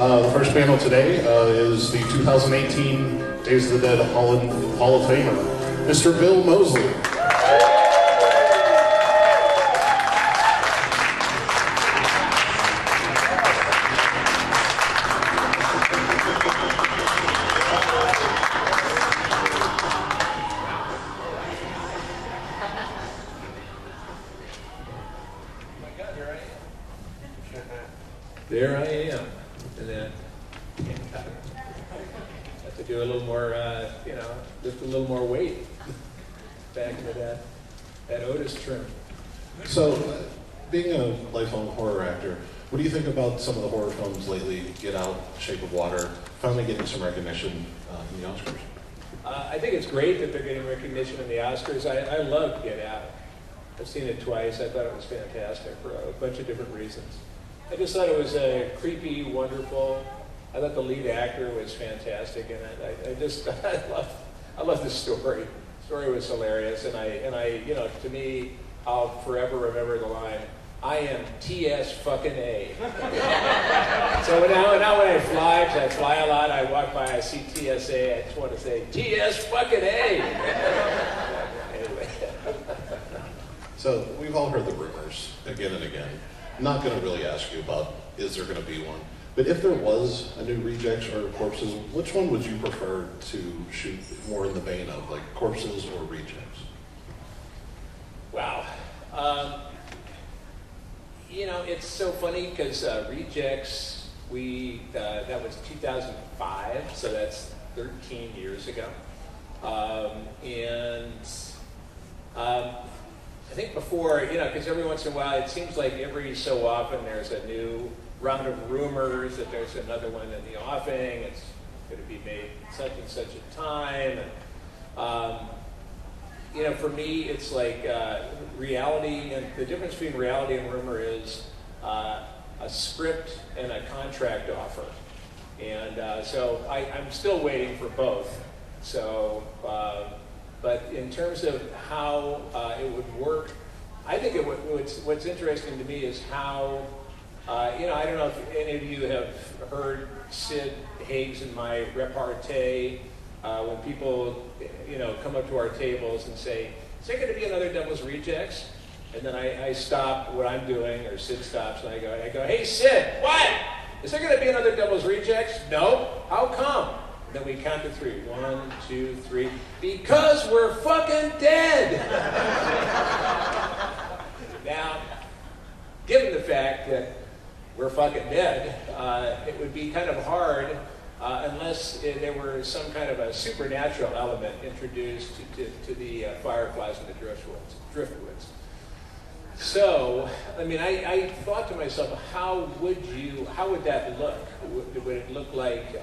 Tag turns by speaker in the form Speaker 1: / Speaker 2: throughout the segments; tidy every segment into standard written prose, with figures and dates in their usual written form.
Speaker 1: The first panel today is the 2018 Days of the Dead Hall of Famer, Mr. Bill Moseley.
Speaker 2: There I am, and then have to do a little more, lift a little more weight back into that Otis trim.
Speaker 1: So, being a lifelong horror actor, what do you think about some of the horror films lately? Get Out, Shape of Water, finally getting some recognition in the Oscars.
Speaker 2: I think it's great that they're getting recognition in the Oscars. I love Get Out. I've seen it twice. I thought it was fantastic for a bunch of different reasons. I just thought it was creepy, wonderful. I thought the lead actor was fantastic, and I love the story. The story was hilarious, and I, to me, I'll forever remember the line, "I am TS fucking A." So now when I fly, because I fly a lot, I walk by, I see TSA, I just want to say, TS fucking A. Anyway.
Speaker 1: So we've all heard the rumors again and again. I'm not going to really ask you about is there going to be one, but if there was a new Rejects or Corpses, which one would you prefer to shoot more in the vein of, like Corpses or Rejects?
Speaker 2: Wow. It's so funny because Rejects, that was 2005, so that's 13 years ago. I think before, because every once in a while, it seems like every so often there's a new round of rumors that there's another one in the offing, it's going to be made such and such a time. And, for me, it's like reality, and the difference between reality and rumor is a script and a contract offer. And so I'm still waiting for both. So, but in terms of how it would work, I think what's interesting to me is how, I don't know if any of you have heard Sid Haig's and my repartee when people, come up to our tables and say, is there going to be another Devil's Rejects? And then I stop what I'm doing, or Sid stops, and I go, hey Sid, what? Is there going to be another Devil's Rejects? No. How come? Then we count to three. 1, 2, 3. Because we're fucking dead! Now, given the fact that we're fucking dead, it would be kind of hard unless there were some kind of a supernatural element introduced to the Fireflies and the Driftwoods. So, I thought to myself, how would that look? Would it look like...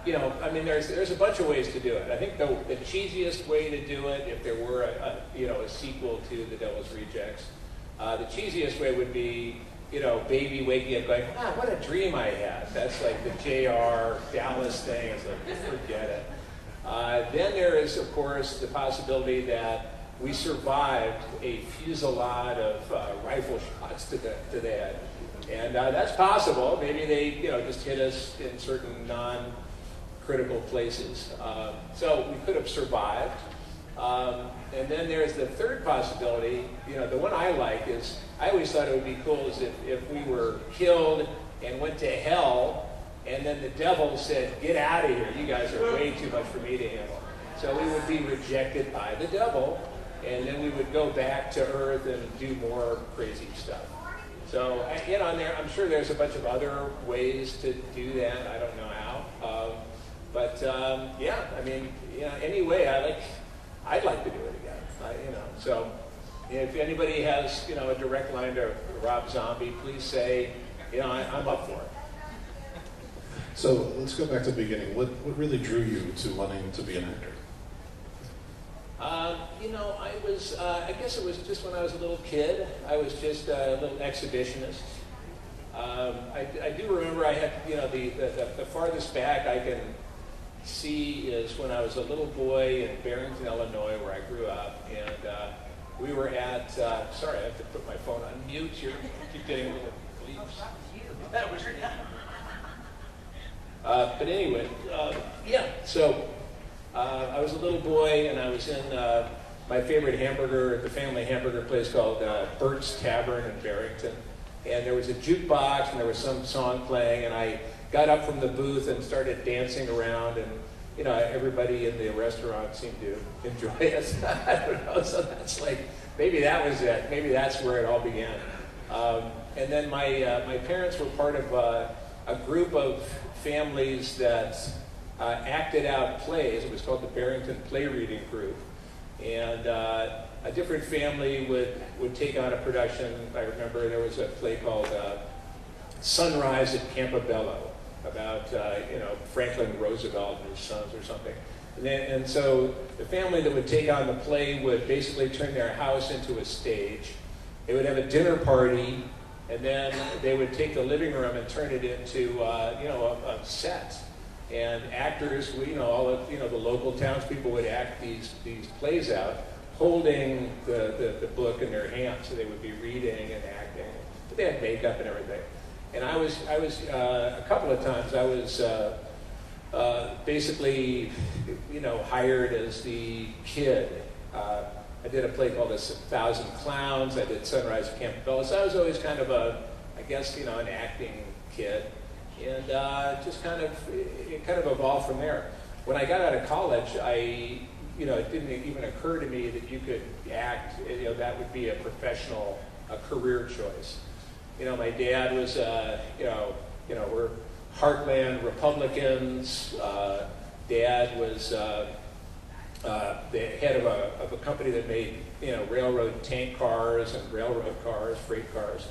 Speaker 2: there's a bunch of ways to do it. I think the cheesiest way to do it, if there were a sequel to The Devil's Rejects, the cheesiest way would be, baby waking up going, what a dream I had. That's like the J.R. Dallas thing. It's like, forget it. Then there is, of course, the possibility that we survived a fusillade of rifle shots to the head. And that's possible. Maybe they, just hit us in certain critical places. So we could have survived. And then there's the third possibility, the one I like is, I always thought it would be cool is if we were killed and went to hell, and then the devil said, get out of here, you guys are way too much for me to handle. So we would be rejected by the devil, and then we would go back to Earth and do more crazy stuff. So, I'm sure there's a bunch of other ways to do that. I don't know how. Anyway, I'd like to do it again. So if anybody has, a direct line to Rob Zombie, please say, I'm up for it.
Speaker 1: So let's go back to the beginning. What really drew you to wanting to be an actor?
Speaker 2: I guess it was just when I was a little kid. I was just a little exhibitionist. I do remember I had, the farthest back I can see is when I was a little boy in Barrington, Illinois, where I grew up, and we were at, sorry, I have to put my phone on mute here, keep getting little bleeps. That was but anyway, yeah, so I was a little boy and I was in my favorite hamburger, the family hamburger place called Bert's Tavern in Barrington. And there was a jukebox and there was some song playing and I got up from the booth and started dancing around and you know, everybody in the restaurant seemed to enjoy it. I don't know, so that's like, maybe that was it. Maybe that's where it all began. And then my parents were part of a group of families that acted out plays. It was called the Barrington Play Reading Group. And a different family would take on a production. I remember there was a play called Sunrise at Campobello about you know, Franklin Roosevelt and his sons or something. And so the family that would take on the play would basically turn their house into a stage. They would have a dinner party, and then they would take the living room and turn it into you know, a set. And actors, you know, all of you know, the local townspeople would act these plays out, holding the book in their hands, so they would be reading and acting. But they had makeup and everything. And I was a couple of times I was basically, you know, hired as the kid. I did a play called A Thousand Clowns. I did Sunrise at Campobello. So I was always kind of I guess, you know, an acting kid. And just it kind of evolved from there. When I got out of college, you know, it didn't even occur to me that you could act, you know, that would be a professional, a career choice. You know, my dad was, you know, we're heartland Republicans. Dad was the head of a company that made, you know, railroad tank cars and railroad cars, freight cars.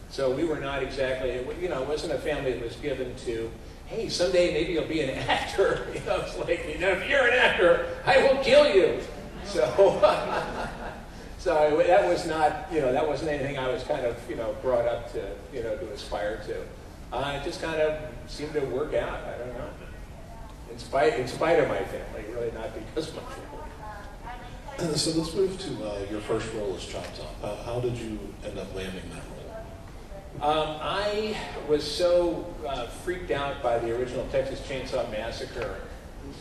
Speaker 2: So we were not exactly, you know, it wasn't a family that was given to, hey, someday maybe you'll be an actor. You know, it's like, you know, if you're an actor, I will kill you. So, so that was not, you know, that wasn't anything I was kind of, you know, brought up to, you know, to aspire to. It just kind of seemed to work out. I don't know. In spite of my family, really not because of my family.
Speaker 1: So let's move to your first role as Chop Top. How did you end up landing that role?
Speaker 2: I was so freaked out by the original Texas Chainsaw Massacre,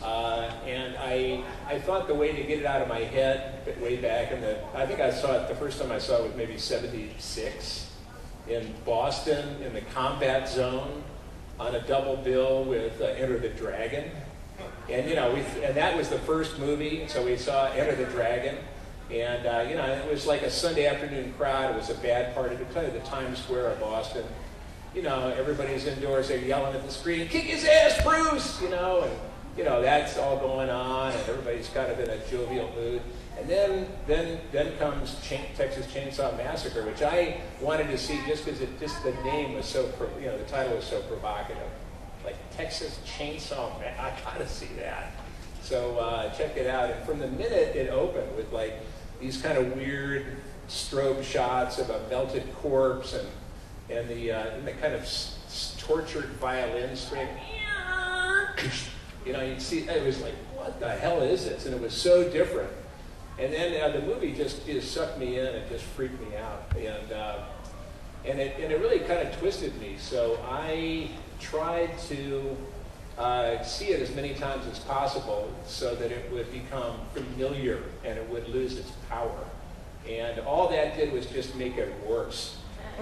Speaker 2: and I thought the way to get it out of my head way back I think I saw it, the first time I saw it was maybe 76 in Boston in the combat zone on a double bill with Enter the Dragon. And you know, and that was the first movie, so we saw Enter the Dragon. And, you know, it was like a Sunday afternoon crowd. It was a bad part of the Times Square of Boston. You know, everybody's indoors. They're yelling at the screen, kick his ass, Bruce! You know, and, you know, that's all going on. And everybody's kind of in a jovial mood. And then comes Texas Chainsaw Massacre, which I wanted to see just because the name was so, you know, the title was so provocative. Like, Texas Chainsaw Massacre, I gotta see that. So check it out. And from the minute it opened with like these kind of weird strobe shots of a melted corpse and the kind of tortured violin string, you know, you'd see, it was like, what the hell is this? And it was so different. And then the movie just sucked me in and just freaked me out. And it really kind of twisted me. So I tried to see it as many times as possible so that it would become familiar and it would lose its power. And all that did was just make it worse.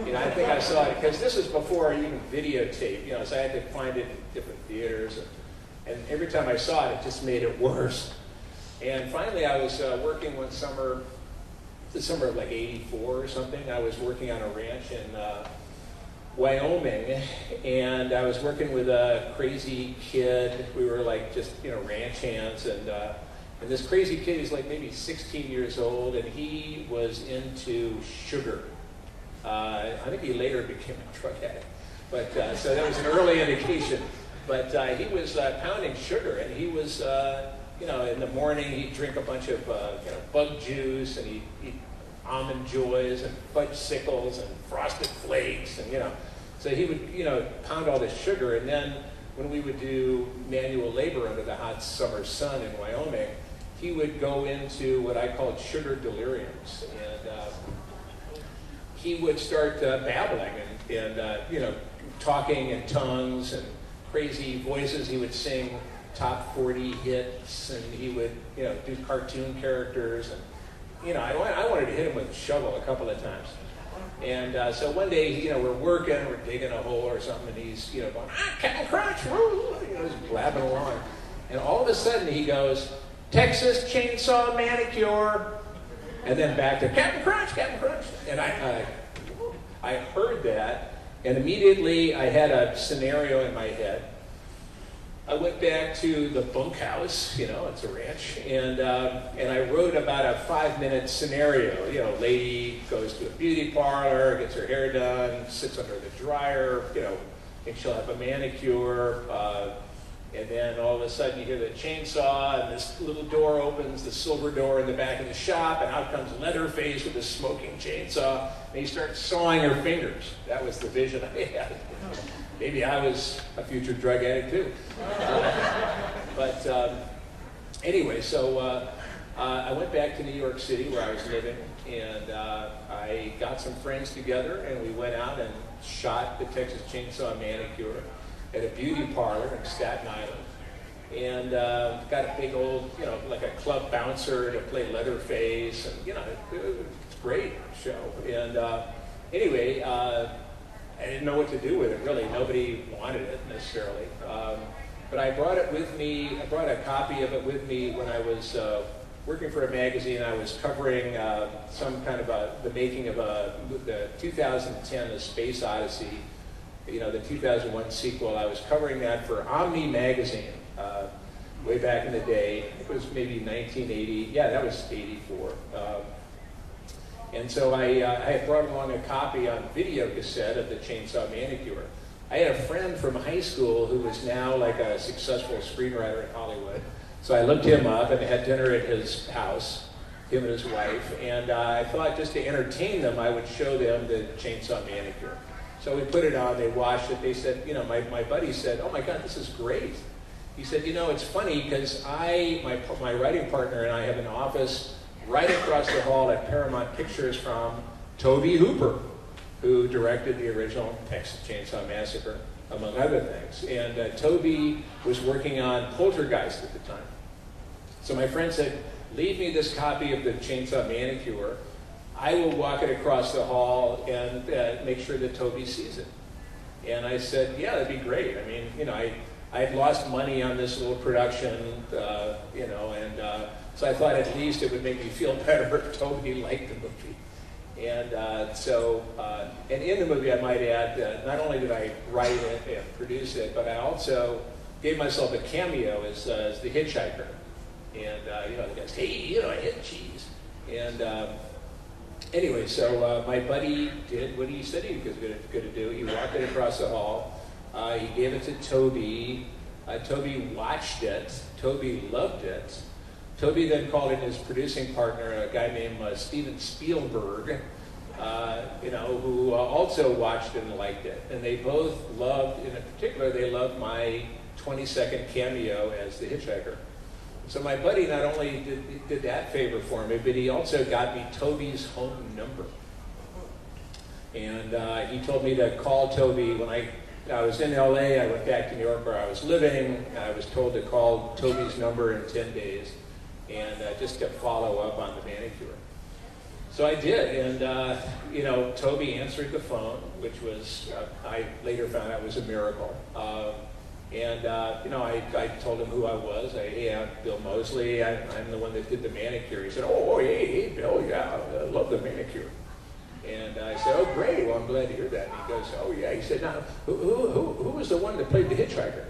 Speaker 2: You know, I think I saw it, because this was before even videotape, you know, so I had to find it in different theaters. And every time I saw it, it just made it worse. And finally, I was working one summer, the summer of like '84 or something. I was working on a ranch in Wyoming, and I was working with a crazy kid. We were like just, you know, ranch hands, and this crazy kid is like maybe 16 years old, and he was into sugar. I think he later became a drug addict, but so that was an early indication. But he was pounding sugar, and he was, you know, in the morning he'd drink a bunch of you know, bug juice, and he'd eat almond joys and fudge sickles and frosted flakes, and you know, so he would, you know, pound all this sugar. And then when we would do manual labor under the hot summer sun in Wyoming, he would go into what I called sugar deliriums, and he would start babbling and you know, talking in tongues and crazy voices. He would sing top 40 hits, and he would, do cartoon characters. And, I wanted to hit him with a shovel a couple of times. And so one day, we're working, we're digging a hole or something, and he's, going, Captain Crunch, just blabbing along. And all of a sudden he goes, Texas Chainsaw Manicure, and then back to Captain Crunch, Captain Crunch. And I heard that, and immediately I had a scenario in my head. I went back to the bunkhouse, it's a ranch, and I wrote about a 5-minute scenario. Lady goes to a beauty parlor, gets her hair done, sits under the dryer, and she'll have a manicure, and then all of a sudden you hear the chainsaw, and this little door opens, the silver door in the back of the shop, and out comes Leatherface with a smoking chainsaw, and he starts sawing her fingers. That was the vision I had. Maybe I was a future drug addict too. Anyway, so I went back to New York City where I was living, and I got some friends together, and we went out and shot the Texas Chainsaw Manicure at a beauty parlor in Staten Island. And got a big old, like a club bouncer to play Leatherface, and, it was a great show. And anyway, I didn't know what to do with it, really. Nobody wanted it necessarily. But I brought it with me. I brought a copy of it with me when I was working for a magazine. I was covering some kind of the making of the 2010 A Space Odyssey, the 2001 sequel. I was covering that for Omni magazine way back in the day. It was maybe 1980. Yeah, that was 84. And so I had brought along a copy on video cassette of the Chainsaw Manicure. I had a friend from high school who was now like a successful screenwriter in Hollywood. So I looked him up and had dinner at his house, him and his wife. And I thought just to entertain them, I would show them the Chainsaw Manicure. So we put it on, they watched it. They said, my buddy said, oh my God, this is great. He said, it's funny because my writing partner and I have an office right across the hall at Paramount Pictures from Tobe Hooper, who directed the original Texas Chainsaw Massacre, among other things. And Tobe was working on Poltergeist at the time. So my friend said, leave me this copy of the Chainsaw Manicure. I will walk it across the hall and make sure that Tobe sees it. And I said, yeah, that'd be great. I mean, I had lost money on this little production, so I thought at least it would make me feel better if Tobe liked the movie. And and in the movie, I might add, not only did I write it and produce it, but I also gave myself a cameo as the hitchhiker. And, the guy's, hey, I hit cheese. And anyway, so my buddy did what he said he was going to do. He walked it across the hall. He gave it to Tobe. Tobe watched it. Tobe loved it. Tobe then called in his producing partner, a guy named Steven Spielberg, who also watched it and liked it. And they both loved, in particular, they loved my 20-second cameo as the hitchhiker. So my buddy not only did that favor for me, but he also got me Tobe's home number. And he told me to call Tobe when I was in LA. I went back to New York where I was living. I was told to call Tobe's number in 10 days. And just to follow up on the manicure. So I did, and Tobe answered the phone, which was, I later found out was a miracle. I told him who I was. Hey, I'm Bill Moseley. I'm the one that did the manicure. He said, oh, hey, Bill, yeah, I love the manicure. And I said, oh, great, well, I'm glad to hear that. And he goes, oh, yeah. He said, now, who was the one that played the hitchhiker?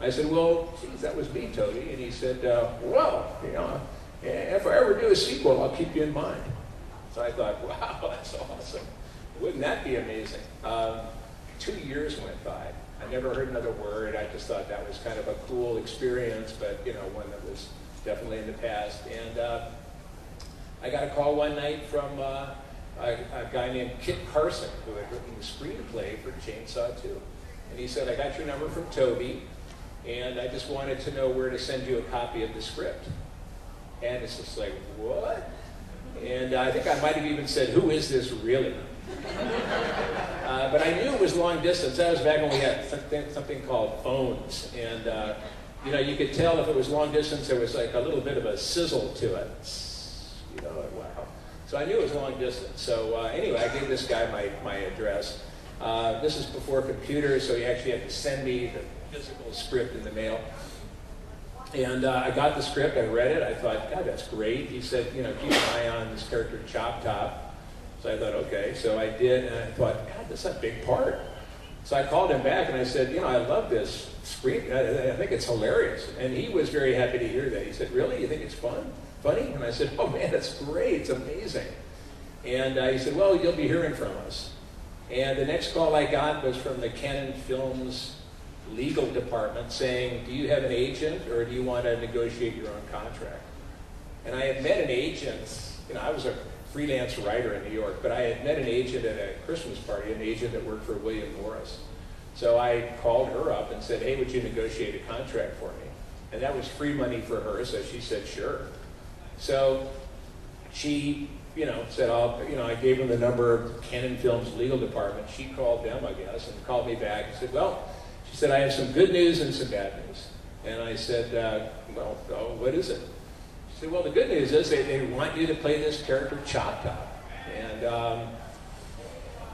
Speaker 2: I said, well, geez, that was me, Tobe. And he said, well, if I ever do a sequel, I'll keep you in mind. So I thought, wow, that's awesome. Wouldn't that be amazing? 2 years went by. I never heard another word. I just thought that was kind of a cool experience, but, one that was definitely in the past. And I got a call one night from a guy named Kit Carson, who had written the screenplay for Chainsaw 2. And he said, I got your number from Tobe, and I just wanted to know where to send you a copy of the script. And it's just like, what? And I think I might have even said, who is this really? But I knew it was long distance. That was back when we had something called phones. And, you know, you could tell if it was long distance, there was like a little bit of a sizzle to it. You know, wow. So I knew it was long distance. So anyway, I gave this guy my address. This is before computers, so he actually had to send me the physical script in the mail. And I got the script, I read it, I thought, God, that's great. He said, you know, keep an eye on this character, Chop Top. So I thought, okay. So I did, and I thought, God, that's a big part. So I called him back and I said, you know, I love this screen. I think it's hilarious. And he was very happy to hear that. He said, really? You think it's funny? And I said, oh man, that's great. It's amazing. And he said, well, you'll be hearing from us. And the next call I got was from the Canon Films legal department saying, do you have an agent or do you want to negotiate your own contract? And I had met an agent, you know, I was a freelance writer in New York, but I had met an agent at a Christmas party, an agent that worked for William Morris. So I called her up and said, hey, would you negotiate a contract for me? And that was free money for her, so she said, sure. So she, you know, said, I gave them the number of Canon Films legal department. She called them, I guess, and called me back and said, well, she said, I have some good news and some bad news. And I said, well, what is it? She said, well, the good news is they want you to play this character, Chop Top.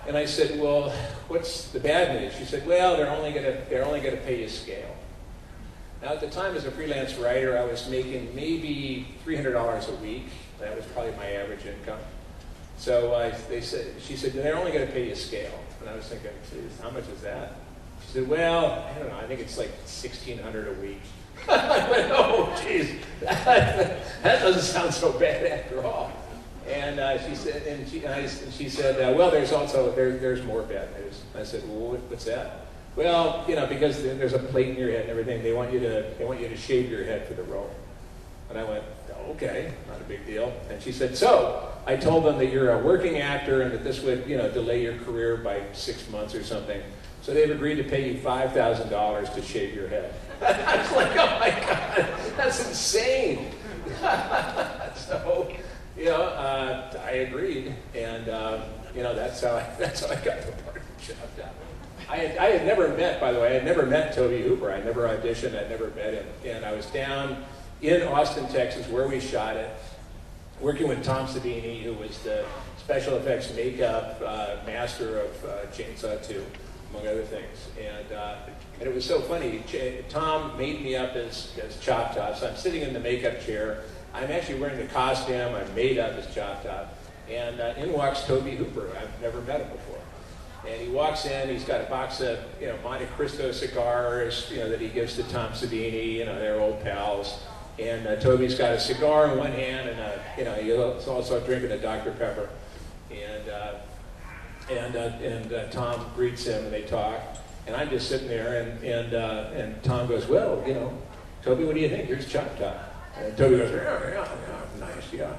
Speaker 2: And I said, well, what's the bad news? She said, well, they're only gonna pay you scale. Now, at the time, as a freelance writer, I was making maybe $300 a week. That was probably my average income. So she said, they're only going to pay you scale. And I was thinking, geez, how much is that? She said, well, I don't know, I think it's like $1,600 a week. I went, oh, geez, that doesn't sound so bad after all. And she said, well, there's more bad news. I said, well, what's that? Well, you know, because there's a plate in your head and everything, they want you to shave your head for the role. And I went, okay, not a big deal. And she said, so I told them that you're a working actor and that this would, you know, delay your career by 6 months or something. So they've agreed to pay you $5,000 to shave your head. I was like, oh my God, that's insane. So, you know, I agreed, and you know, that's how I got the part of Chop Top. I had never met, by the way, I had never met Tobe Hooper. I never auditioned, I'd never met him. And I was down in Austin, Texas, where we shot it, working with Tom Savini, who was the special effects makeup master of Chainsaw 2, among other things. And it was so funny. Tom made me up as Chop Top. So I'm sitting in the makeup chair. I'm actually wearing the costume. I'm made up as Chop Top. And in walks Tobe Hooper. I've never met him before. And he walks in, he's got a box of, you know, Monte Cristo cigars, you know, that he gives to Tom Savini, you know, they're old pals. And Toby's got a cigar in one hand, and you know, he's also drinking a Dr. Pepper. And Tom greets him, and they talk. And I'm just sitting there, and Tom goes, well, you know, Tobe, what do you think? Here's Chop Top. And Tobe goes, yeah, nice, yeah.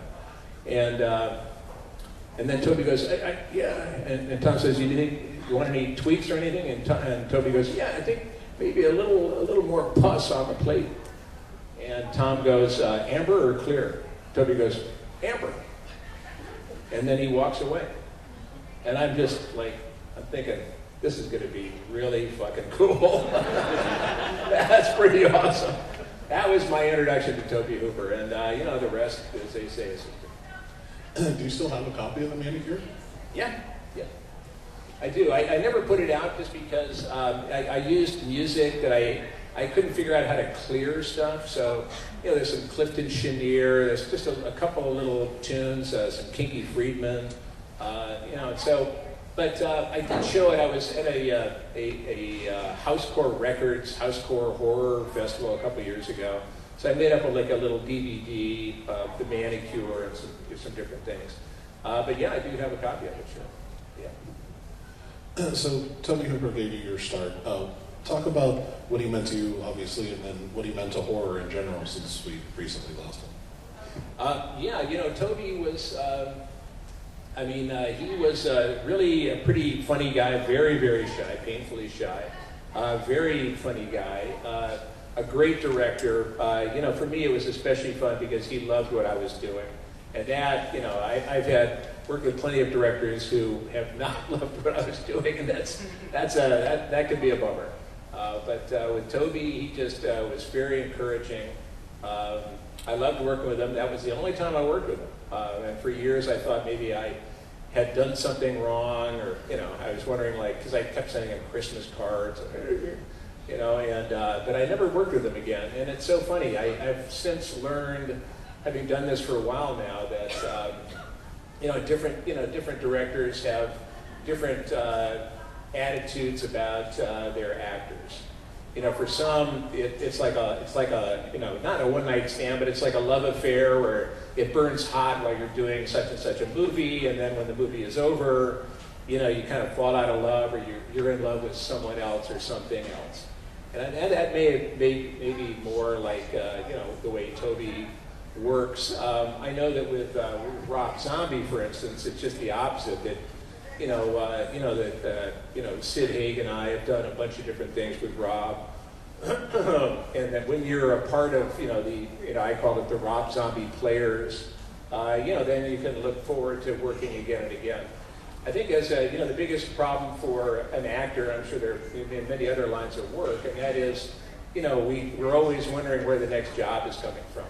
Speaker 2: And then Tobe goes, yeah. And Tom says, you want any tweaks or anything? And Tobe goes, yeah, I think maybe a little more pus on the plate. And Tom goes, amber or clear? Tobe goes, amber. And then he walks away. And I'm just like, I'm thinking, this is going to be really fucking cool. That's pretty awesome. That was my introduction to Tobe Hooper. And, you know, the rest, as they say, is...
Speaker 1: Do you still have a copy of the Manicure?
Speaker 2: Yeah. I do. I never put it out just because I used music that I couldn't figure out how to clear stuff. So, you know, there's some Clifton Chenier, there's just a couple of little tunes, some Kinky Friedman, you know, so, but I did show it. I was at a Housecore Records, Housecore Horror Festival a couple years ago. So I made up a little DVD of the Manicure and some different things. But yeah, I do have a copy of it, sure. Yeah.
Speaker 1: So Tobe Hooper gave you your start. Talk about what he meant to you, obviously, and then what he meant to horror in general, since we recently lost him.
Speaker 2: Yeah, you know, Tobe was, he was really a pretty funny guy, very, very shy, painfully shy, very funny guy, a great director. You know, for me it was especially fun because he loved what I was doing. And that, you know, I've had worked with plenty of directors who have not loved what I was doing, and that could be a bummer. But with Tobe, he just was very encouraging. I loved working with him. That was the only time I worked with him. And for years I thought maybe I had done something wrong, or, I was wondering, because I kept sending him Christmas cards, but I never worked with him again. And it's so funny. I've since learned, having done this for a while now, that, different directors have different attitudes about their actors. For some, it's like a not a one-night stand, but it's like a love affair where it burns hot while you're doing such and such a movie, and then when the movie is over, you kind of fall out of love, or you're in love with someone else or something else. And that may be more like the way Tobe works. I know that with Rob Zombie, for instance, it's just the opposite. That Sid Haig and I have done a bunch of different things with Rob, and that when you're a part of I call it the Rob Zombie players, then you can look forward to working again and again. I think as the biggest problem for an actor, I'm sure there are many other lines of work, and that is, we're always wondering where the next job is coming from.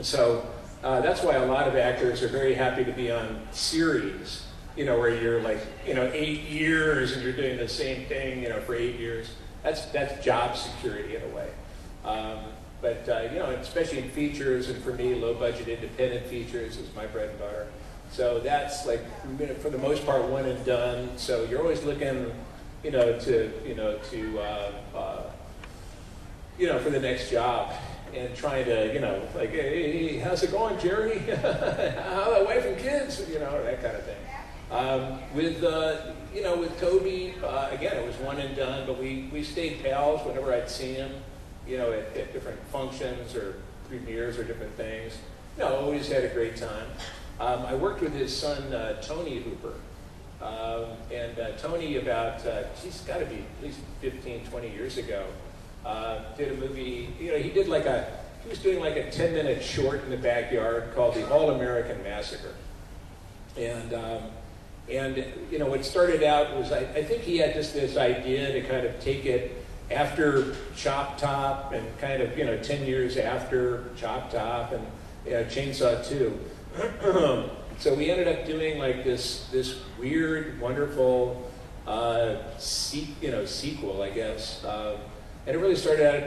Speaker 2: So that's why a lot of actors are very happy to be on series, where you're 8 years and you're doing the same thing, for 8 years. That's job security in a way. But especially in features, and for me, low budget independent features is my bread and butter. So that's for the most part, one and done. So you're always looking, for the next job, and trying to, hey, how's it going, Jerry? How the wife and kids? That kind of thing. With Tobe, again, it was one and done, but we stayed pals whenever I'd seen him, at different functions or premieres or different things. Always had a great time. I worked with his son, Tony Hooper. Tony, he's got to be at least 15, 20 years ago, did a movie, he was doing like a 10-minute short in the backyard called The All-American Massacre. What started out was, I think he had just this idea to kind of take it after Chop Top and kind of, 10 years after Chop Top and Chainsaw 2. So we ended up doing this weird, wonderful sequel, I guess. And it really started out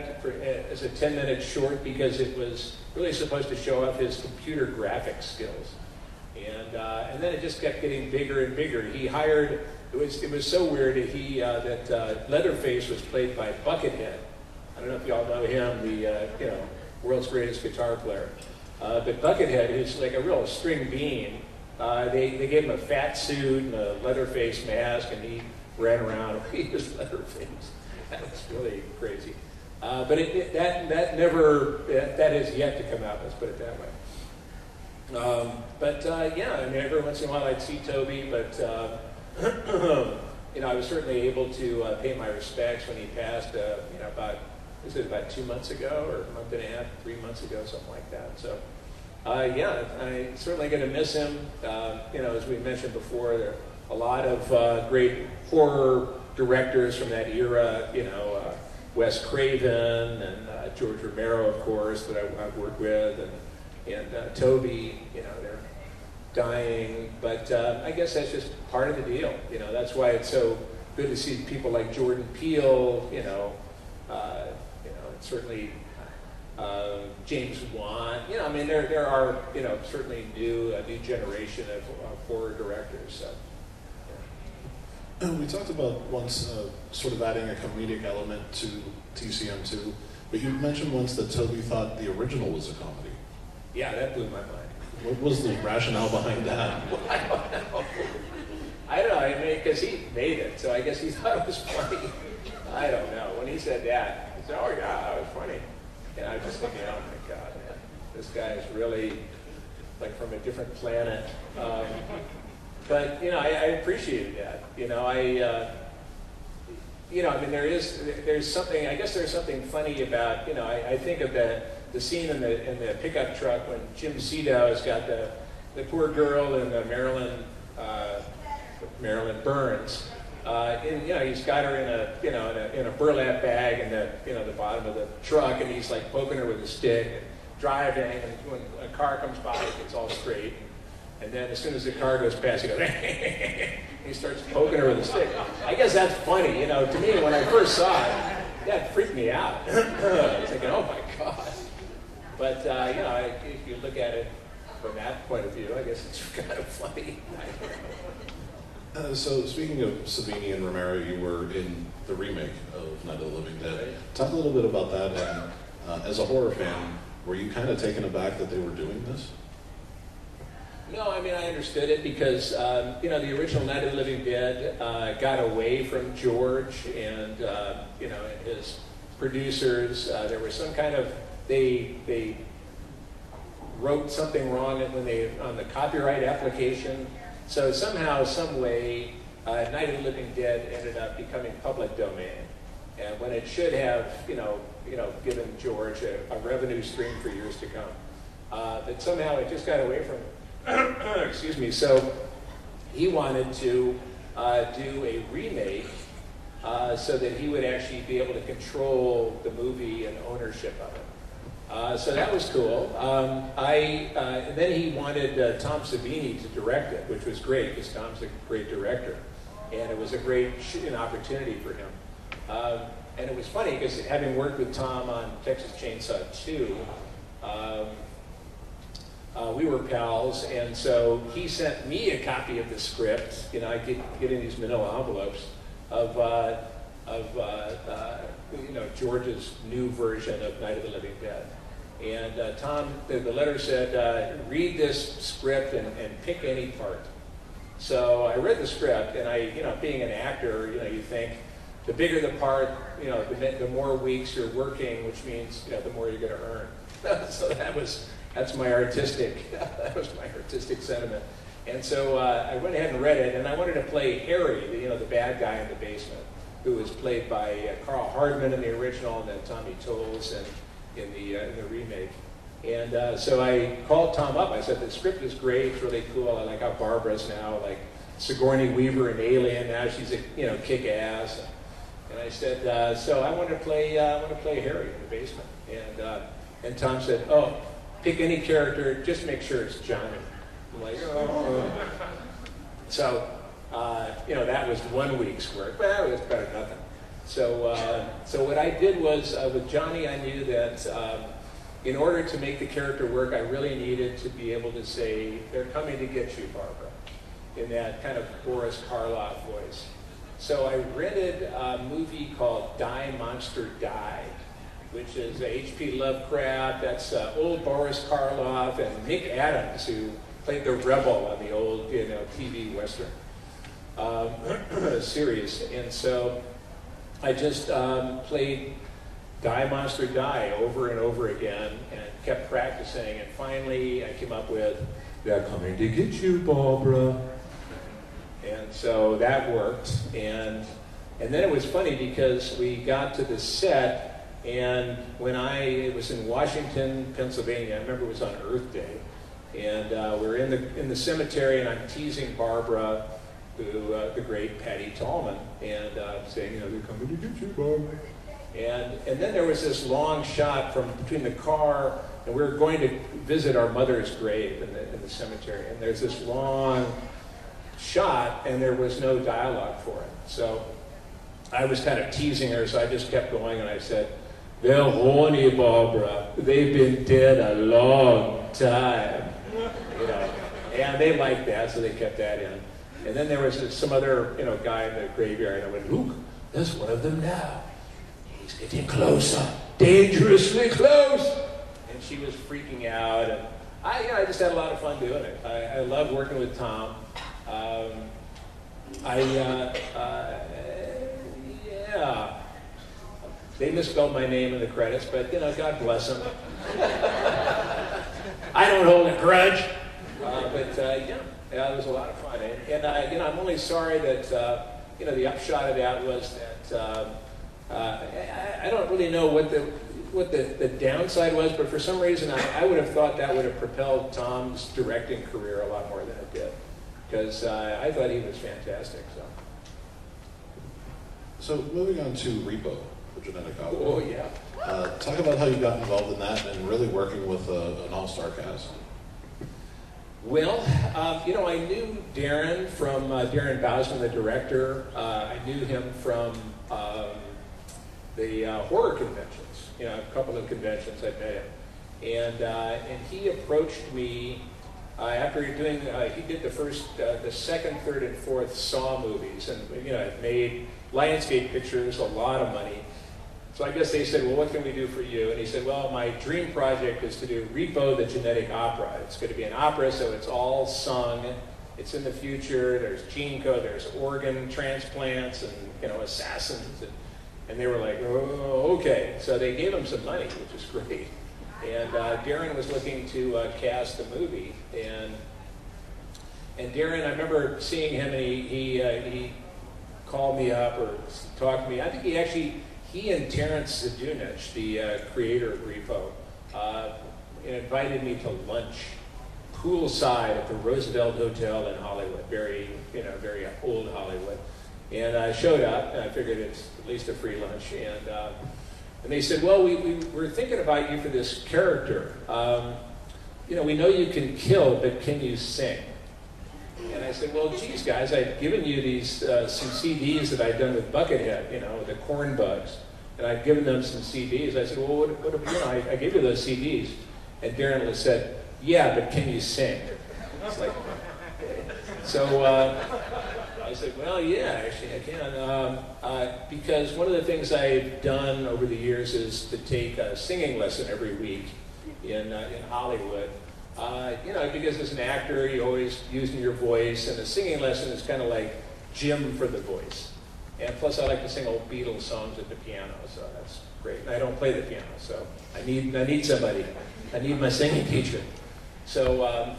Speaker 2: as a 10-minute short because it was really supposed to show off his computer graphics skills. And then it just kept getting bigger and bigger. He hired, it was so weird that Leatherface was played by Buckethead. I don't know if y'all know him, the world's greatest guitar player. But Buckethead, who's like a real string bean, they gave him a fat suit and a Leatherface mask, and he ran around. He was Leatherface. That was really crazy. But that has yet to come out. Let's put it that way. Every once in a while I'd see Tobe, but I was certainly able to pay my respects when he passed. About 2 months ago, or a month and a half, 3 months ago, something like that. So, I'm certainly going to miss him. As we mentioned before, there are a lot of great horror directors from that era. Wes Craven and George Romero, of course, that I've worked with, and Tobe. They're dying, but I guess that's just part of the deal. That's why it's so good to see people like Jordan Peele. Certainly James Wan. There are certainly a new generation of horror directors. So.
Speaker 1: We talked about once sort of adding a comedic element to TCM2, but you mentioned once that Tobe thought the original was a comedy.
Speaker 2: Yeah, that blew my mind.
Speaker 1: What was the rationale behind that?
Speaker 2: I don't know. Because he made it, so I guess he thought it was funny. I don't know. When he said that, he said, "Oh yeah, that was funny." And I was just thinking, "Oh my God, man, this guy is really like from a different planet." But I appreciated that. There's something. I guess there's something funny about. I think of the scene in the pickup truck when Jim Seadow's got the the poor girl in Marilyn Burns. He's got her in a burlap bag in the bottom of the truck, and he's like poking her with a stick and driving. And when a car comes by, it's all straight. And then as soon as the car goes past, he goes, he starts poking her with a stick. I guess that's funny, to me when I first saw it, that freaked me out. I was thinking, oh my God. But, if you look at it from that point of view, I guess it's kind of funny.
Speaker 1: So speaking of Savini and Romero, you were in the remake of Night of the Living Dead. Talk a little bit about that, and as a horror fan, were you kind of taken aback that they were doing this?
Speaker 2: No, I understood it because, the original Night of the Living Dead got away from George and, and his producers. There was some kind of, they wrote something wrong on the copyright application. So somehow, some way, Night of the Living Dead ended up becoming public domain. And when it should have, given George a revenue stream for years to come. But somehow it just got away from him. Excuse me. So he wanted to do a remake so that he would actually be able to control the movie and ownership of it. So that was cool. And then he wanted Tom Savini to direct it, which was great because Tom's a great director. And it was a great opportunity for him. And it was funny because having worked with Tom on Texas Chainsaw 2, we were pals, and so he sent me a copy of the script. I get in these manila envelopes of George's new version of Night of the Living Dead. And Tom, the letter said, read this script and pick any part. So I read the script, and being an actor, you think the bigger the part, the more weeks you're working, which means the more you're going to earn. So that's my artistic sentiment. And so I went ahead and read it, and I wanted to play Harry, the bad guy in the basement, who was played by Carl Hardman in the original, and then Tommy Tolles in the remake. And so I called Tom up. I said, the script is great, it's really cool. I like how Barbara's now like Sigourney Weaver in Alien. Now she's a kick-ass. And I said, so I want to play Harry in the basement. And Tom said, oh, pick any character, just make sure it's Johnny. I'm like, oh. So, that was 1 week's work. Well, it was better than nothing. So what I did was, with Johnny, I knew that in order to make the character work, I really needed to be able to say, they're coming to get you, Barbara, in that kind of Boris Karloff voice. So I rented a movie called Die Monster Die, which is H.P. Lovecraft. That's old Boris Karloff and Nick Adams, who played the rebel on the old TV Western series. And so I just played Die Monster Die over and over again and kept practicing. And finally I came up with, they're coming to get you, Barbara. And so that worked. And then it was funny because we got to the set, and it was in Washington, Pennsylvania. I remember it was on Earth Day. And we're in the cemetery, and I'm teasing Barbara, the great Patty Tallman, and saying, they're coming to get you, Barbara. And then there was this long shot from between the car, and we were going to visit our mother's grave in the cemetery. And there's this long shot, and there was no dialogue for it. So I was kind of teasing her, so I just kept going, and I said, they're horny, Barbara. They've been dead a long time. And they liked that, so they kept that in. And then there was some other, guy in the graveyard, and I went, look, there's one of them now. He's getting closer, dangerously close. And she was freaking out, and I just had a lot of fun doing it. I love working with Tom. They misspelled my name in the credits, but God bless them. I don't hold a grudge. It was a lot of fun. And I'm only sorry that the upshot of that was that I don't really know what the downside was, but for some reason I would have thought that would have propelled Tom's directing career a lot more than it did, because I thought he was fantastic.
Speaker 1: So moving on to Repo, the genetic opera.
Speaker 2: Oh yeah.
Speaker 1: Talk about how you got involved in that and really working with an all-star cast.
Speaker 2: Well, I knew Darren from Darren Bosman, the director. I knew him from the horror conventions. A couple of conventions I met him, and he approached me after doing. He did the second, third, and fourth Saw movies, and it made Lionsgate Pictures a lot of money. So I guess they said, well, what can we do for you? And he said, well, my dream project is to do Repo, the genetic opera. It's going to be an opera, so it's all sung. It's in the future. There's gene code. There's organ transplants and, assassins. And they were like, oh, okay. So they gave him some money, which is great. And Darren was looking to cast a movie. And Darren, I remember seeing him, and he called me up or talked to me. I think he and Terrence Zdunich, the creator of Repo, invited me to lunch poolside at the Roosevelt Hotel in Hollywood, very old Hollywood. And I showed up, and I figured it's at least a free lunch. And they said, well, we're thinking about you for this character. We know you can kill, but can you sing? And I said, well, geez, guys, I'd given you these some CDs that I'd done with Buckethead, the corn bugs. And I'd given them some CDs. I said, well, I gave you those CDs. And Darren said, yeah, but can you sing? It's like, okay. So I said, well, yeah, actually I can. Because one of the things I've done over the years is to take a singing lesson every week in Hollywood. Because as an actor, you're always using your voice, and a singing lesson is kind of like gym for the voice. And plus, I like to sing old Beatles songs at the piano, so that's great. And I don't play the piano, so I need somebody. I need my singing teacher. So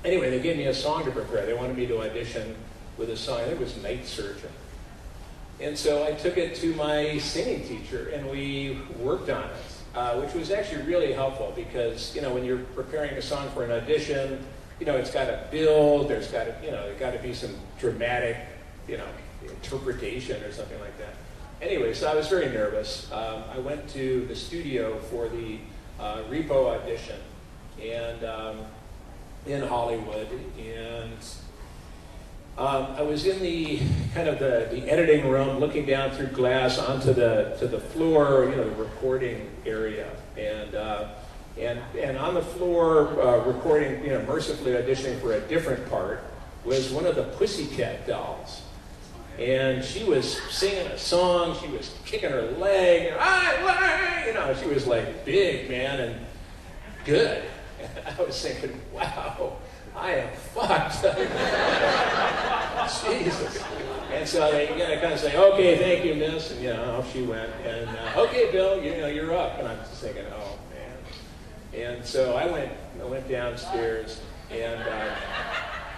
Speaker 2: anyway, they gave me a song to prepare. They wanted me to audition with a song. I think it was Night Surgeon. And so I took it to my singing teacher, and we worked on it, which was actually really helpful because, when you're preparing a song for an audition, it's got to build. There's got to be some dramatic, interpretation or something like that. Anyway, so I was very nervous. I went to the studio for the Repo audition and in Hollywood, and I was in the kind of the editing room, looking down through glass onto the floor, the recording area, and on the floor recording, mercifully auditioning for a different part was one of the Pussycat Dolls. And she was singing a song, she was kicking her leg, she was like big, man, and good. And I was thinking, wow, I am fucked. Jesus. And so they kind of say, okay, thank you, miss, and off she went. And okay, Bill, you're up. And I'm just thinking, oh man. And so I went downstairs, and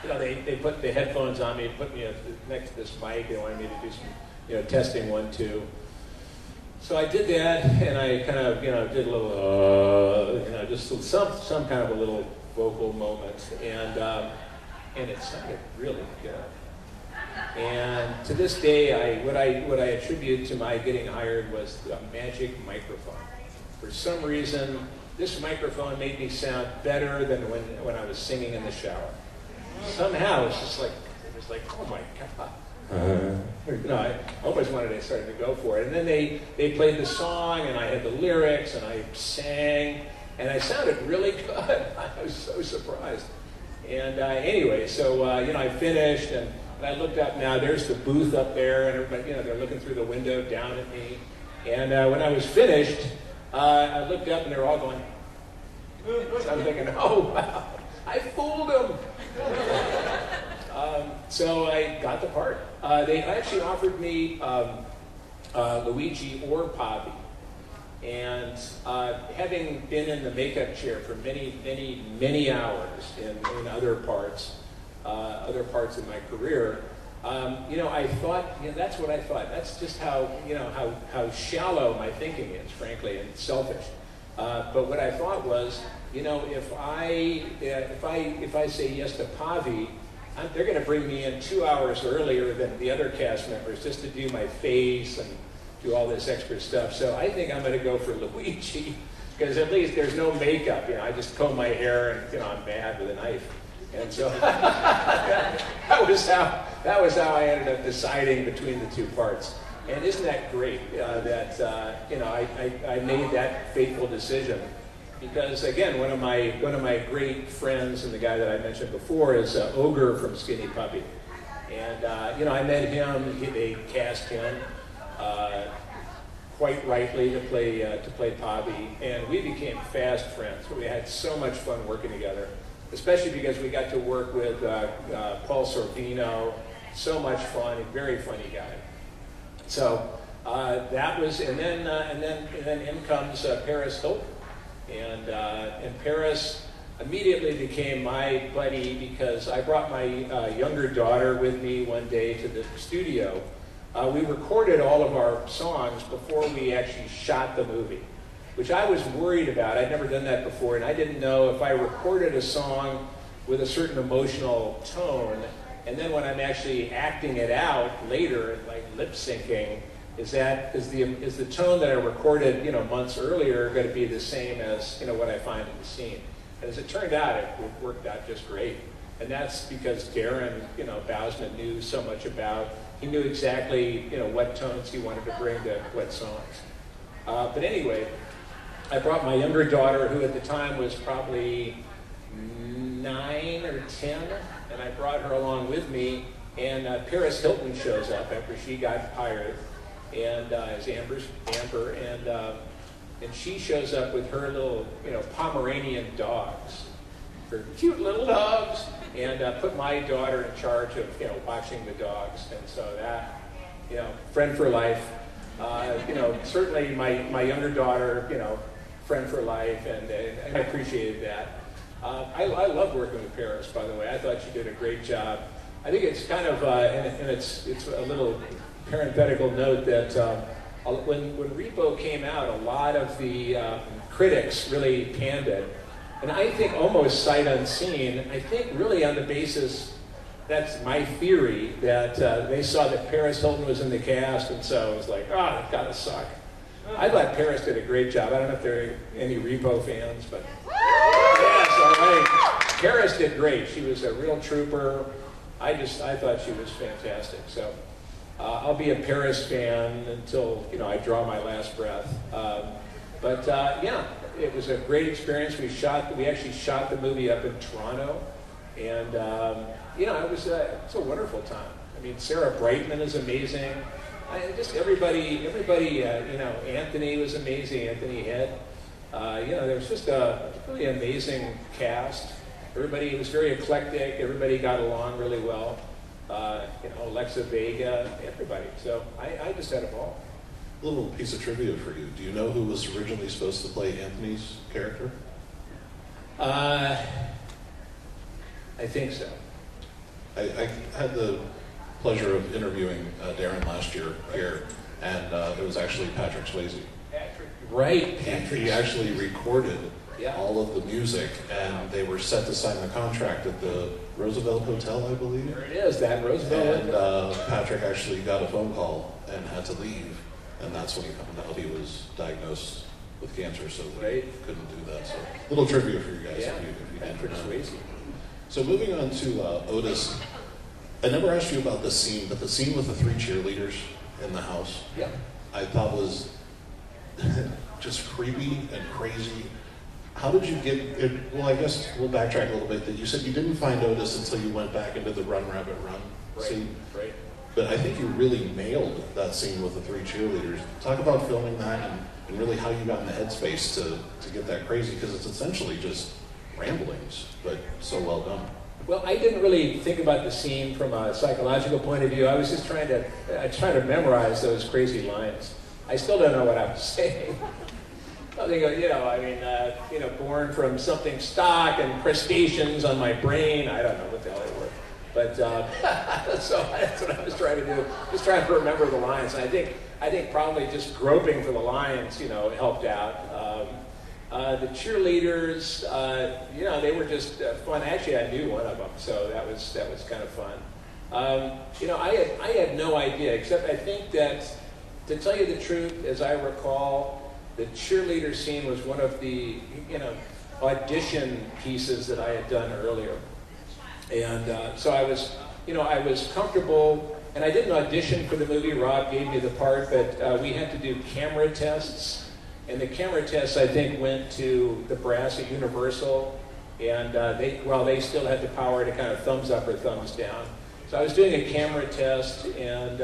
Speaker 2: they put the headphones on me, put me next to this mic. They wanted me to do some, testing 1, 2. So I did that, and I kind of, did a little, just some kind of a little vocal moment, and it sounded really good. And to this day, what I attribute to my getting hired was a magic microphone. For some reason, this microphone made me sound better than when I was singing in the shower. Somehow it was like, oh my God. I always wanted to start to go for it. And then they played the song, and I had the lyrics, and I sang, and I sounded really good. I was so surprised. And anyway, so I finished, and I looked up. Now there's the booth up there, and everybody, they're looking through the window down at me. And when I was finished, I looked up, and they were all going. So I'm thinking, oh wow, I fooled them. So I got the part. They actually offered me Luigi or Pavi. And having been in the makeup chair for many, many, many hours in other parts of my career, I thought, that's what I thought. That's just how, how shallow my thinking is, frankly, and selfish. But what I thought was, if I say yes to Pavi, they're going to bring me in 2 hours earlier than the other cast members just to do my face and do all this extra stuff. So I think I'm going to go for Luigi, because at least there's no makeup. I just comb my hair and I'm mad with a knife. And so that was how I ended up deciding between the two parts. And isn't that great that I made that fateful decision? Because again, one of my great friends, and the guy that I mentioned before, is Ogre from Skinny Puppy. And I met him. They cast him quite rightly to play Pavi, and we became fast friends. We had so much fun working together, especially because we got to work with Paul Sorvino. So much fun, a very funny guy. So that was, and then in comes Paris Hilton, and Paris immediately became my buddy because I brought my younger daughter with me one day to the studio. We recorded all of our songs before we actually shot the movie, which I was worried about. I'd never done that before, and I didn't know if I recorded a song with a certain emotional tone, and then when I'm actually acting it out later, like lip syncing, is the tone that I recorded, months earlier going to be the same as, what I find in the scene? And as it turned out, it worked out just great. And that's because Darren, Bousman knew so much about, he knew exactly, what tones he wanted to bring to what songs. But anyway, I brought my younger daughter, who at the time was probably 9 or 10, and I brought her along with me, and Paris Hilton shows up after she got hired, and as Amber, and she shows up with her little, Pomeranian dogs, her cute little dogs, and put my daughter in charge of, watching the dogs, and so that, friend for life, certainly my younger daughter, friend for life, and I appreciated that. I love working with Paris, by the way. I thought she did a great job. I think it's kind of, and it's a little parenthetical note that when Repo came out, a lot of the critics really panned it. And I think almost sight unseen, I think really on the basis, that's my theory, that they saw that Paris Hilton was in the cast, and so it was like, that gotta suck. I thought Paris did a great job. I don't know if there are any Repo fans, but yes, all right. Paris did great. She was a real trooper. I thought she was fantastic. So I'll be a Paris fan until, I draw my last breath. It was a great experience. We actually shot the movie up in Toronto, and it was a wonderful time. I mean, Sarah Brightman is amazing. Just everybody, Anthony was amazing, Anthony Head. There was just a really amazing cast. Everybody was very eclectic. Everybody got along really well. Alexa Vega, everybody. So I just had a ball.
Speaker 1: A little piece of trivia for you. Do you know who was originally supposed to play Anthony's character?
Speaker 2: I think so.
Speaker 1: I had the pleasure of interviewing Darren last year here, and it was actually Patrick Swayze.
Speaker 2: Patrick, right?
Speaker 1: He actually recorded
Speaker 2: Yeah.
Speaker 1: all of the music, and they were set to sign the contract at the Roosevelt Hotel, I believe.
Speaker 2: There it is, that Roosevelt.
Speaker 1: And Patrick actually got a phone call and had to leave, and that's when he found out he was diagnosed with cancer, so they couldn't do that. So, little trivia for you guys if you didn't
Speaker 2: Patrick
Speaker 1: know.
Speaker 2: Swayze.
Speaker 1: So moving on to Otis, I never asked you about this scene, but the scene with the 3 cheerleaders in the house,
Speaker 2: Yeah.
Speaker 1: I thought was just creepy and crazy. How did you get it? Well, I guess we'll backtrack a little bit. That you said you didn't find Otis until you went back into the Run Rabbit Run scene.
Speaker 2: Right.
Speaker 1: But I think you really nailed that scene with the 3 cheerleaders. Talk about filming that and really how you got in the headspace to get that crazy, because it's essentially just ramblings, but so well done.
Speaker 2: Well, I didn't really think about the scene from a psychological point of view. I was just trying to memorize those crazy lines. I still don't know what I was saying. I think, born from something stock and crustaceans on my brain. I don't know what the hell they were. But so that's what I was trying to do, just trying to remember the lines. And I think probably just groping for the lines, helped out. The cheerleaders, they were just fun. Actually, I knew one of them, so that was kind of fun. I had no idea, except I think that, to tell you the truth, as I recall, the cheerleader scene was one of the, audition pieces that I had done earlier. And so I was comfortable, and I didn't audition for the movie. Rob gave me the part, but we had to do camera tests. And the camera tests, I think, went to the brass at Universal, and they still had the power to kind of thumbs up or thumbs down. So I was doing a camera test, and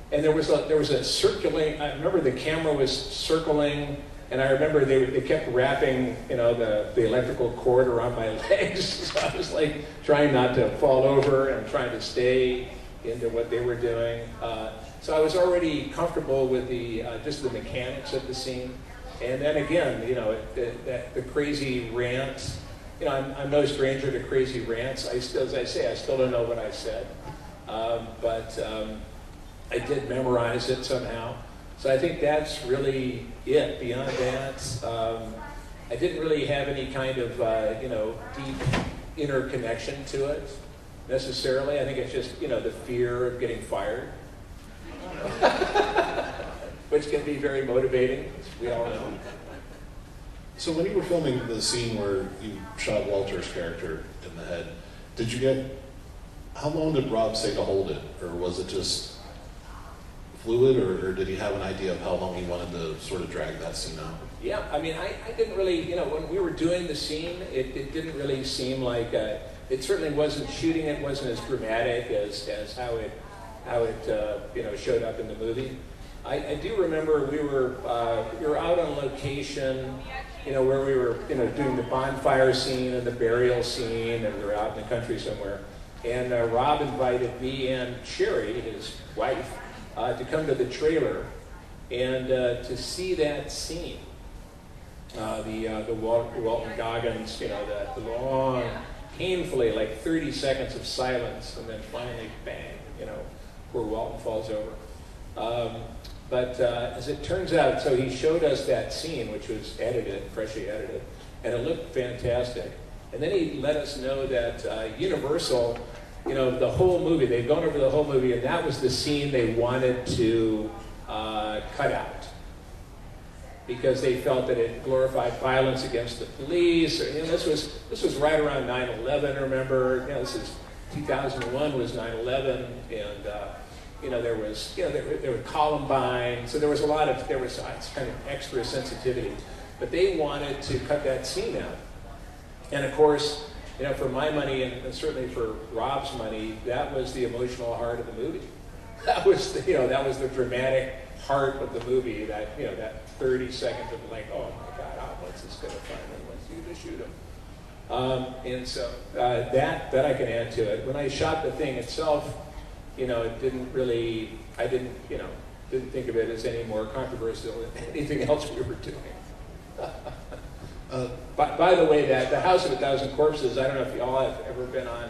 Speaker 2: there was a circling. I remember the camera was circling, and I remember they kept wrapping, the electrical cord around my legs. So I was like trying not to fall over and trying to stay into what they were doing. So I was already comfortable with just the mechanics of the scene. And then again, the crazy rants. I'm no stranger to crazy rants. As I say, I still don't know what I said. But I did memorize it somehow. So I think that's really it. Beyond that, I didn't really have any kind of, deep inner connection to it necessarily. I think it's just, the fear of getting fired. Which can be very motivating, as we all know.
Speaker 1: So when you were filming the scene where you shot Walter's character in the head, how long did Rob say to hold it? Or was it just fluid, or did he have an idea of how long he wanted to sort of drag that scene out?
Speaker 2: Yeah, I didn't really, when we were doing the scene, it didn't really seem like, it certainly wasn't, shooting it wasn't as dramatic as how it showed up in the movie. I do remember we were out on location, where we were, doing the bonfire scene and the burial scene, and we were out in the country somewhere. And Rob invited me and Sherry, his wife, to come to the trailer and to see that scene. The Walton Goggins, the long, painfully, like 30 seconds of silence, and then finally, bang, where Walton falls over. But as it turns out, so he showed us that scene, which was freshly edited, and it looked fantastic. And then he let us know that Universal, the whole movie, they'd gone over the whole movie, and that was the scene they wanted to cut out, because they felt that it glorified violence against the police. This was right around 9/11. Remember, this is 2001 was 9/11, and there were Columbine, so there was kind of extra sensitivity, but they wanted to cut that scene out. And of course, for my money, and certainly for Rob's money, that was the emotional heart of the movie. That was the dramatic heart of the movie. That 30 seconds of like, oh my God, when's this gonna finally? When's you to shoot him? And so that I can add to it. When I shot the thing itself, it didn't really, I didn't think of it as any more controversial than anything else we were doing. By the way, the House of a Thousand Corpses, I don't know if you all have ever been on,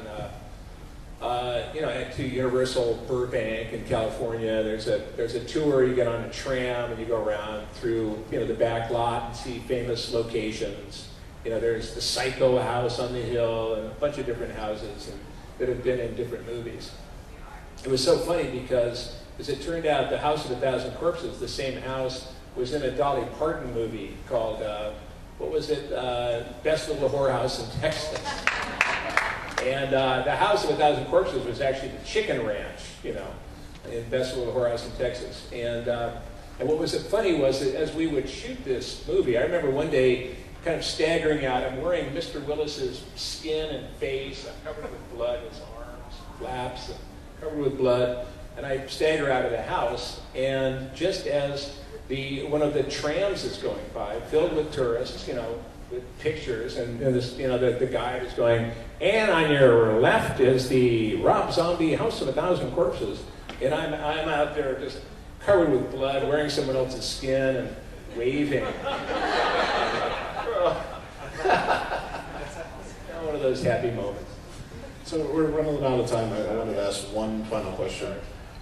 Speaker 2: to Universal Burbank in California. There's a tour, you get on a tram and you go around through, the back lot and see famous locations. There's the Psycho house on the hill and a bunch of different houses that have been in different movies. It was so funny because, as it turned out, the House of a Thousand Corpses, the same house, was in a Dolly Parton movie called, what was it? Best Little Whorehouse in Texas. And the House of a Thousand Corpses was actually the chicken ranch, in Best Little Whorehouse in Texas. And what was funny was that as we would shoot this movie, I remember one day kind of staggering out. I'm wearing Mr. Willis's skin and face. I'm covered with blood, his arms, flaps, and covered with blood, and I stagger out of the house, and just as one of the trams is going by, filled with tourists, with pictures, and this, the guide is going, and on your left is the Rob Zombie House of a Thousand Corpses, and I'm out there just covered with blood, wearing someone else's skin, and waving. One of those happy moments.
Speaker 1: So we're running out of time. I wanted to ask one final question.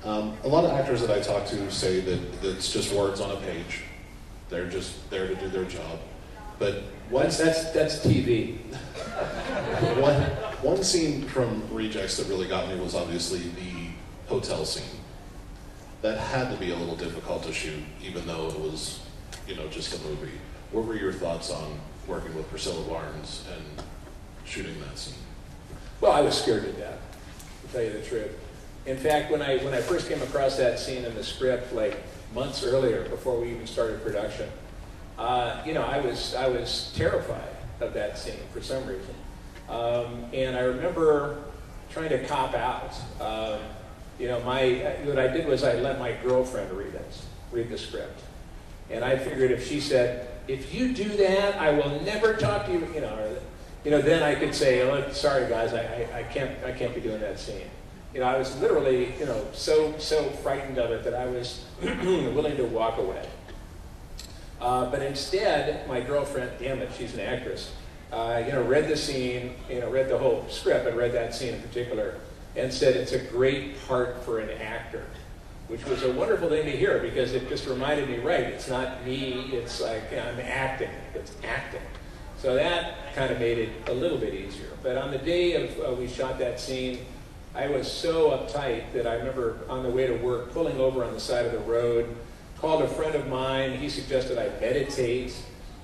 Speaker 1: A lot of actors that I talk to say that it's just words on a page. They're just there to do their job. But
Speaker 2: That's TV.
Speaker 1: one scene from Rejects that really got me was obviously the hotel scene. That had to be a little difficult to shoot, even though it was, just a movie. What were your thoughts on working with Priscilla Barnes and shooting that scene?
Speaker 2: Well, I was scared to death, to tell you the truth. In fact, when I first came across that scene in the script, like months earlier, before we even started production, I was terrified of that scene for some reason. And I remember trying to cop out. What I did was I let my girlfriend read the script. And I figured if she said, if you do that, I will never talk to you, then I could say, oh, sorry guys, I can't be doing that scene. I was literally, so frightened of it that I was willing to walk away. But instead, my girlfriend, damn it, she's an actress, read the scene, read the whole script, and read that scene in particular, and said it's a great part for an actor, which was a wonderful thing to hear because it just reminded me, right, it's not me, it's like I'm acting, it's acting. So that kind of made it a little bit easier. But on the day of we shot that scene, I was so uptight that I remember on the way to work pulling over on the side of the road, called a friend of mine, he suggested I meditate.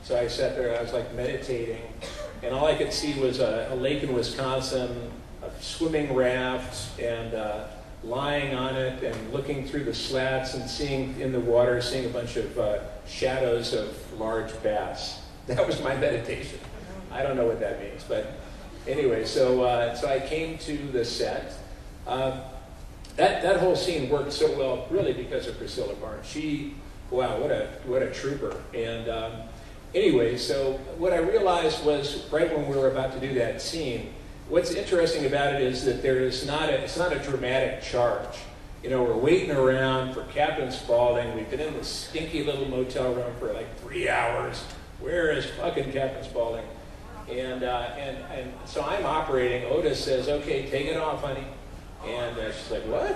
Speaker 2: So I sat there and I was like meditating, and all I could see was a lake in Wisconsin, a swimming raft, and lying on it and looking through the slats and seeing in the water, seeing a bunch of shadows of large bass. That was my meditation. I don't know what that means, but anyway, so I came to the set. That whole scene worked so well, really because of Priscilla Barnes. Wow, what a trooper. And anyway, so what I realized was right when we were about to do that scene, what's interesting about it is that it's not a dramatic charge. We're waiting around for Captain Spaulding. We've been in this stinky little motel room for like 3 hours. Where is fucking Captain Spaulding? And so I'm operating. Otis says, okay, take it off, honey. And she's like, what?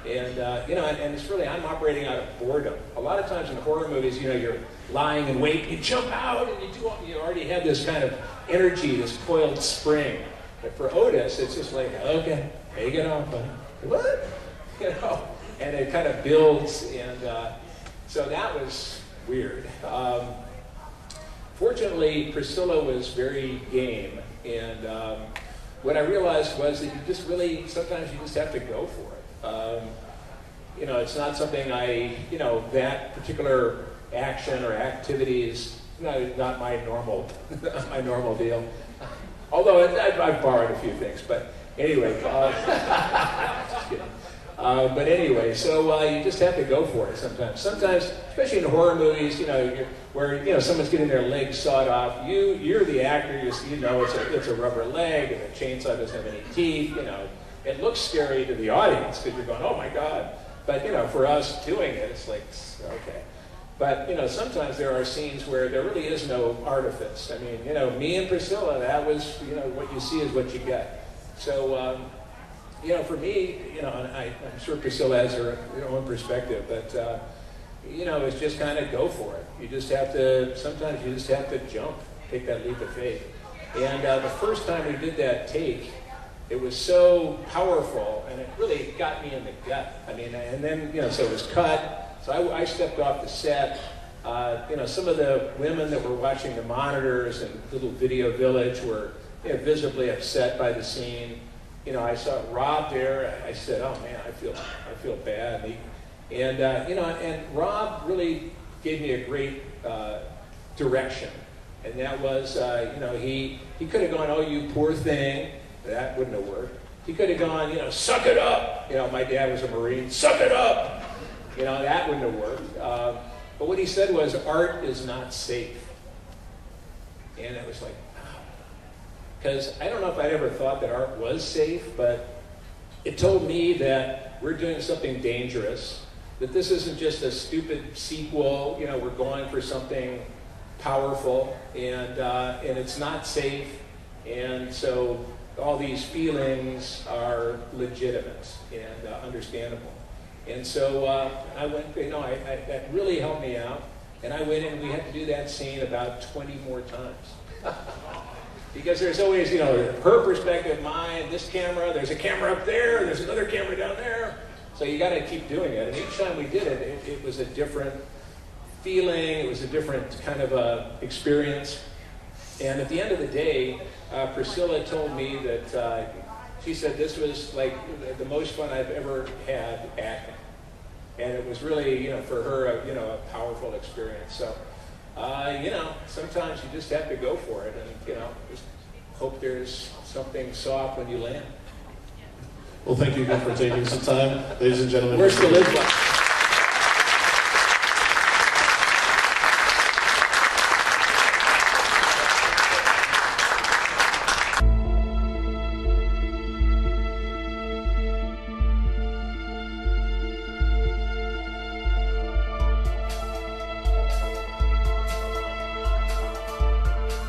Speaker 2: And, and it's really, I'm operating out of boredom. A lot of times in horror movies, you're lying in wait, you jump out, and you already have this kind of energy, this coiled spring. But for Otis, it's just like, okay, take it off, honey. What? And it kind of builds, and so that was weird. Fortunately, Priscilla was very game, and what I realized was that sometimes you just have to go for it. It's not something that particular action or activity is not my normal, my normal deal. Although I've borrowed a few things, but anyway. Just kidding. But anyway, so you just have to go for it sometimes. Sometimes, especially in horror movies, where someone's getting their leg sawed off. You're the actor. It's a rubber leg, and the chainsaw doesn't have any teeth. It looks scary to the audience because you're going, oh my god. But for us doing it, it's like okay. But sometimes there are scenes where there really is no artifice. I mean, me and Priscilla, that was what you see is what you get. So. For me, and I'm sure Priscilla has her own perspective, but, it's just kind of go for it. Sometimes you just have to jump, take that leap of faith. And the first time we did that take, it was so powerful, and it really got me in the gut. I mean, and then, so it was cut, so I stepped off the set. Some of the women that were watching the monitors and Little Video Village were visibly upset by the scene. I saw Rob there. I said, "Oh man, I feel bad." And Rob really gave me a great direction, and that was, he could have gone, "Oh, you poor thing," that wouldn't have worked. He could have gone, "Suck it up." My dad was a Marine. Suck it up. That wouldn't have worked. But what he said was, "Art is not safe," and it was like. Because I don't know if I'd ever thought that art was safe, but it told me that we're doing something dangerous, that this isn't just a stupid sequel, we're going for something powerful, and it's not safe, and so, all these feelings are legitimate and understandable. And so I went, that really helped me out. And I went in and we had to do that scene about 20 more times. Because there's always, her perspective, mine, this camera, there's a camera up there, there's another camera down there. So you got to keep doing it. And each time we did it, it was a different feeling, it was a different kind of experience. And at the end of the day, Priscilla told me that, she said this was like the most fun I've ever had acting. And it was really, for her, a powerful experience. So, sometimes you just have to go for it and, just hope there's something soft when you land.
Speaker 1: Well, thank you again for taking some time. Ladies and gentlemen.
Speaker 2: Where's the live one?